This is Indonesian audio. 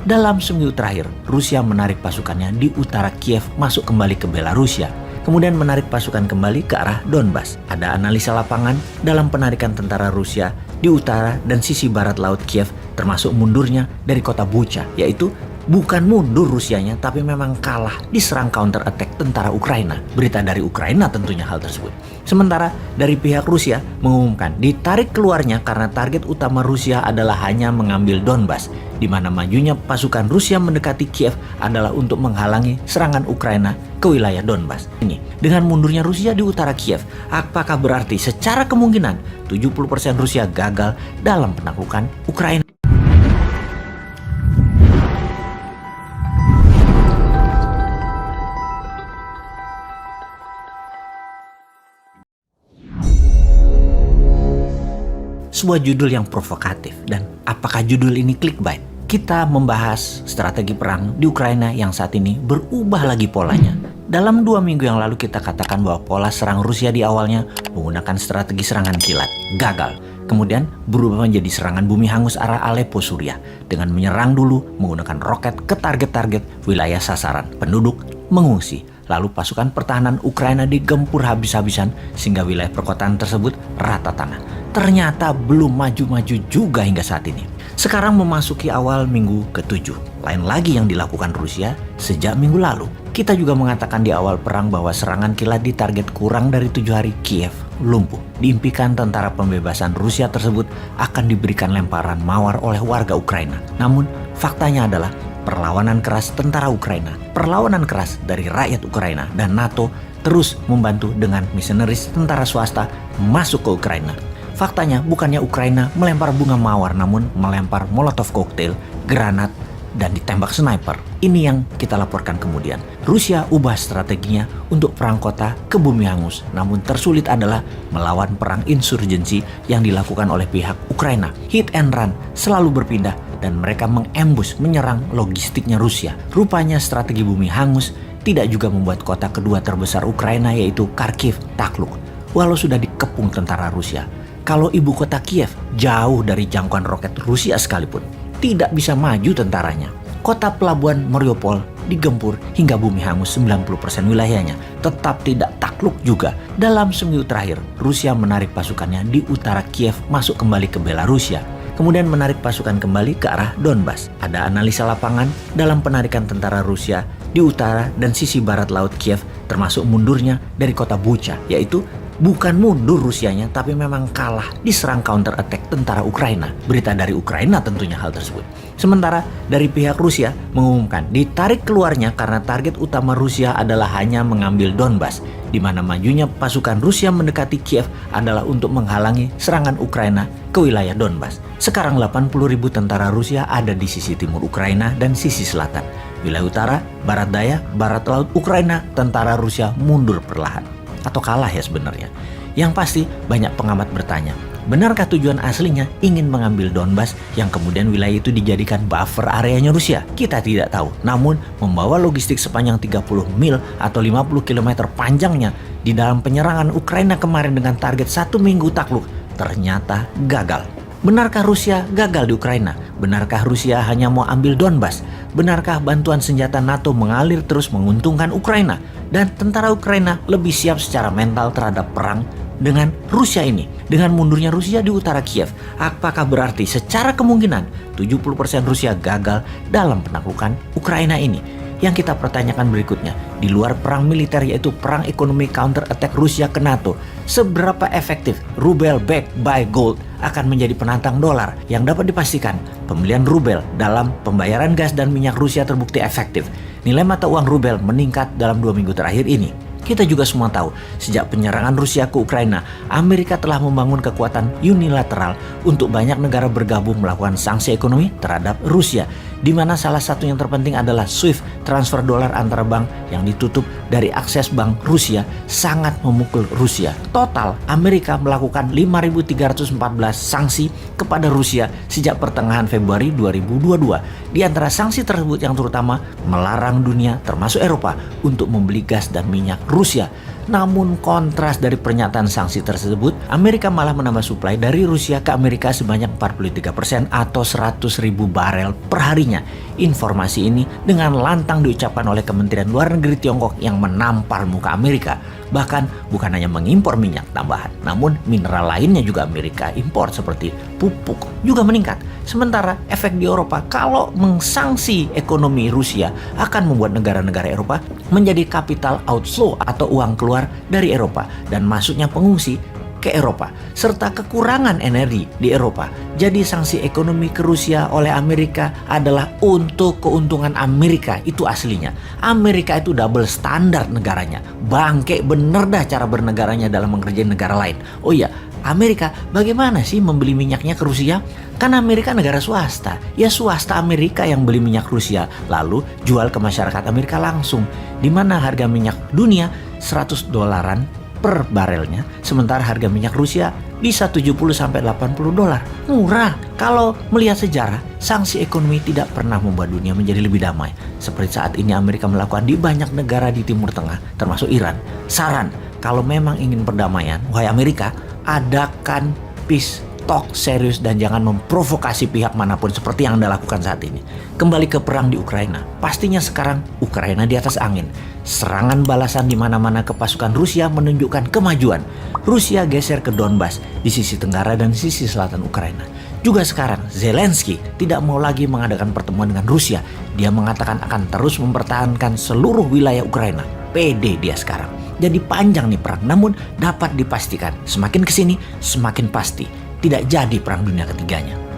Dalam seminggu terakhir, Rusia menarik pasukannya di utara Kiev masuk kembali ke Belarusia, kemudian menarik pasukan kembali ke arah Donbas. Ada analisa lapangan dalam penarikan tentara Rusia di utara dan sisi barat laut Kiev, termasuk mundurnya dari kota Bucha, yaitu bukan mundur Rusianya, tapi memang kalah diserang counter attack tentara Ukraina. Berita dari Ukraina tentunya hal tersebut. Sementara dari pihak Rusia mengumumkan ditarik keluarnya karena target utama Rusia adalah hanya mengambil Donbas, di mana majunya pasukan Rusia mendekati Kiev adalah untuk menghalangi serangan Ukraina ke wilayah Donbas. Ini dengan mundurnya Rusia di utara Kiev, apakah berarti secara kemungkinan 70% Rusia gagal dalam penaklukan Ukraina? Sebuah judul yang provokatif, dan apakah judul ini clickbait? Kita membahas strategi perang di Ukraina yang saat ini berubah lagi polanya. Dalam 2 minggu yang lalu kita katakan bahwa pola serang Rusia di awalnya menggunakan strategi serangan kilat, gagal. Kemudian berubah menjadi serangan bumi hangus arah Aleppo, Suriah, dengan menyerang dulu menggunakan roket ke target-target wilayah sasaran. Penduduk mengungsi. Lalu pasukan pertahanan Ukraina digempur habis-habisan sehingga wilayah perkotaan tersebut rata tanah. Ternyata belum maju-maju juga hingga saat ini. Sekarang memasuki awal minggu ke-7. Lain lagi yang dilakukan Rusia sejak minggu lalu. Kita juga mengatakan di awal perang bahwa serangan kilat di target kurang dari 7 hari Kiev lumpuh. Diimpikan tentara pembebasan Rusia tersebut akan diberikan lemparan mawar oleh warga Ukraina. Namun faktanya adalah perlawanan keras tentara Ukraina, perlawanan keras dari rakyat Ukraina, dan NATO terus membantu dengan misionaris tentara swasta masuk ke Ukraina. Faktanya bukannya Ukraina melempar bunga mawar, namun melempar molotov cocktail, granat, dan ditembak sniper. Ini yang kita laporkan kemudian. Rusia ubah strateginya untuk perang kota ke bumi hangus, namun tersulit adalah melawan perang insurgensi yang dilakukan oleh pihak Ukraina. Hit and run selalu berpindah dan mereka mengembus menyerang logistiknya Rusia. Rupanya strategi bumi hangus tidak juga membuat kota kedua terbesar Ukraina yaitu Kharkiv takluk, walau sudah dikepung tentara Rusia. Kalau ibu kota Kiev jauh dari jangkauan roket Rusia sekalipun, tidak bisa maju tentaranya. Kota pelabuhan Mariupol digempur hingga bumi hangus 90% wilayahnya, tetap tidak takluk juga. Dalam seminggu terakhir, Rusia menarik pasukannya di utara Kiev masuk kembali ke Belarusia, kemudian menarik pasukan kembali ke arah Donbas. Ada analisa lapangan dalam penarikan tentara Rusia di utara dan sisi barat laut Kiev, termasuk mundurnya dari kota Bucha, yaitu bukan mundur Rusianya, tapi memang kalah diserang counter attack tentara Ukraina. Berita dari Ukraina tentunya hal tersebut. Sementara dari pihak Rusia mengumumkan ditarik keluarnya karena target utama Rusia adalah hanya mengambil Donbas, di mana majunya pasukan Rusia mendekati Kiev adalah untuk menghalangi serangan Ukraina ke wilayah Donbas. Sekarang 80.000 tentara Rusia ada di sisi timur Ukraina dan sisi selatan. Wilayah utara, barat daya, barat laut Ukraina, tentara Rusia mundur perlahan. Atau kalah ya sebenarnya. Yang pasti banyak pengamat bertanya, benarkah tujuan aslinya ingin mengambil Donbas yang kemudian wilayah itu dijadikan buffer areanya Rusia? Kita tidak tahu. Namun membawa logistik sepanjang 30 mil atau 50 km panjangnya di dalam penyerangan Ukraina kemarin dengan target 1 minggu takluk ternyata gagal. Benarkah Rusia gagal di Ukraina? Benarkah Rusia hanya mau ambil Donbas? Benarkah bantuan senjata NATO mengalir terus menguntungkan Ukraina? Dan tentara Ukraina lebih siap secara mental terhadap perang dengan Rusia ini. Dengan mundurnya Rusia di utara Kiev, apakah berarti secara kemungkinan 70% Rusia gagal dalam penaklukan Ukraina ini? Yang kita pertanyakan berikutnya, di luar perang militer yaitu perang ekonomi counter attack Rusia ke NATO, seberapa efektif rubel backed by gold akan menjadi penantang dolar? Yang dapat dipastikan, pembelian rubel dalam pembayaran gas dan minyak Rusia terbukti efektif. Nilai mata uang rubel meningkat dalam 2 minggu terakhir ini. Kita juga semua tahu, sejak penyerangan Rusia ke Ukraina, Amerika telah membangun kekuatan unilateral untuk banyak negara bergabung melakukan sanksi ekonomi terhadap Rusia, di mana salah satu yang terpenting adalah SWIFT, transfer dolar antar bank yang ditutup dari akses bank Rusia, sangat memukul Rusia. Total, Amerika melakukan 5.314 sanksi kepada Rusia sejak pertengahan Februari 2022. Di antara sanksi tersebut yang terutama melarang dunia, termasuk Eropa, untuk membeli gas dan minyak Rusia. Namun kontras dari pernyataan sanksi tersebut, Amerika malah menambah suplai dari Rusia ke Amerika sebanyak 43% atau 100.000 barel per harinya. Informasi ini dengan lantang diucapkan oleh Kementerian Luar Negeri Tiongkok yang menampar muka Amerika. Bahkan bukan hanya mengimpor minyak tambahan, namun mineral lainnya juga Amerika impor seperti pupuk juga meningkat. Sementara efek di Eropa kalau mengsanksi ekonomi Rusia akan membuat negara-negara Eropa menjadi capital outflow atau uang keluar dari Eropa dan masuknya pengungsi ke Eropa, serta kekurangan energi di Eropa. Jadi sanksi ekonomi ke Rusia oleh Amerika adalah untuk keuntungan Amerika, itu aslinya. Amerika itu double standar negaranya, bangke bener dah cara bernegaranya dalam mengerjain negara lain. Oh iya, Amerika bagaimana sih membeli minyaknya ke Rusia? Kan Amerika negara swasta, ya swasta Amerika yang beli minyak Rusia lalu jual ke masyarakat Amerika langsung. Di mana harga minyak dunia $100 per barelnya, sementara harga minyak Rusia bisa $70-80. Murah. Kalau melihat sejarah, sanksi ekonomi tidak pernah membuat dunia menjadi lebih damai. Seperti saat ini Amerika melakukan di banyak negara di Timur Tengah, termasuk Iran. Saran, kalau memang ingin perdamaian, wahai Amerika, adakan peace talk serius dan jangan memprovokasi pihak manapun seperti yang Anda lakukan saat ini. Kembali ke perang di Ukraina. Pastinya sekarang Ukraina di atas angin. Serangan balasan di mana-mana ke pasukan Rusia menunjukkan kemajuan. Rusia geser ke Donbas di sisi tenggara dan sisi selatan Ukraina. Juga sekarang Zelensky tidak mau lagi mengadakan pertemuan dengan Rusia. Dia mengatakan akan terus mempertahankan seluruh wilayah Ukraina. Pede dia sekarang. Jadi panjang nih perang, namun dapat dipastikan semakin kesini semakin pasti tidak jadi perang dunia ketiganya.